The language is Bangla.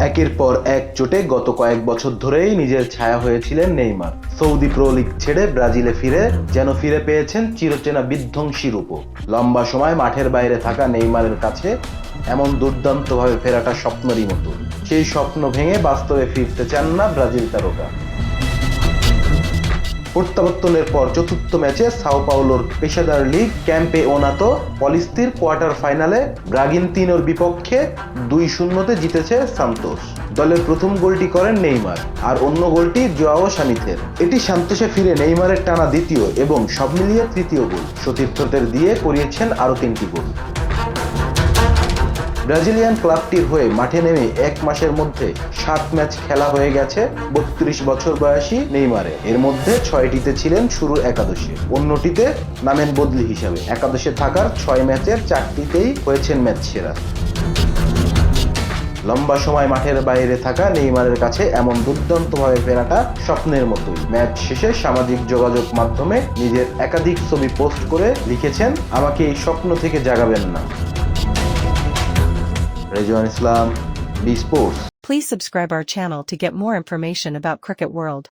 একের পর এক চোটে গত কয়েক বছর ধরেই নিজের ছায়া হয়েছিলেন নেইমার। সৌদি প্রো লিগ ছেড়ে ব্রাজিলে ফিরে যেন ফিরে পেয়েছেন চিরচেনা বিধ্বংসী রূপও। লম্বা সময় মাঠের বাইরে থাকা নেইমারের কাছে এমন দুর্দান্তভাবে ফেরাটা স্বপ্নেরই মতো। সেই স্বপ্ন ভেঙে বাস্তবে ফিরতে চান না ব্রাজিল তারকা। প্রত্যাবর্তনের পর চতুর্থ ম্যাচে সাও পাওলোর পেশাদার লিগ ক্যাম্পেওনাতো পলিস্তির কোয়ার্টার ফাইনালে ব্রাগিন্তিনোর বিপক্ষে 2-0 জিতেছে সান্তোস। দলের প্রথম গোলটি করেন নেইমার, আর অন্য গোলটি জোয়াও সামিথের। এটি সান্তোসে ফিরে নেইমারের টানা দ্বিতীয় এবং সব মিলিয়ে তৃতীয় গোল। সতীর্থদের দিয়ে করিয়েছেন আরও 3টি গোল। ব্রাজিলিয়ান ক্লাবটির হয়ে মাঠে নেমে 1 মাসের মধ্যে 7 ম্যাচ খেলা হয়ে গেছে 32 বছর বয়সী নেইমারে। এর মধ্যে 6টিতে ছিলেন শুরুর একাদশে, অন্যটিতে নামেন বদলি হিসাবে। একাদশে থাকার 6 ম্যাচের 4টিতেই হয়েছেন ম্যাচ সেরা। লম্বা সময় মাঠের বাইরে থাকা নেইমারের কাছে এমন দুর্দান্তভাবে ফেরাটা স্বপ্নের মতোই। ম্যাচ শেষে সামাজিক যোগাযোগ মাধ্যমে নিজের একাধিক ছবি পোস্ট করে লিখেছেন, আমাকে এই স্বপ্ন থেকে জাগাবেন না। Rezwan Islam, B sports. Please subscribe our channel to get more information about Cricket World.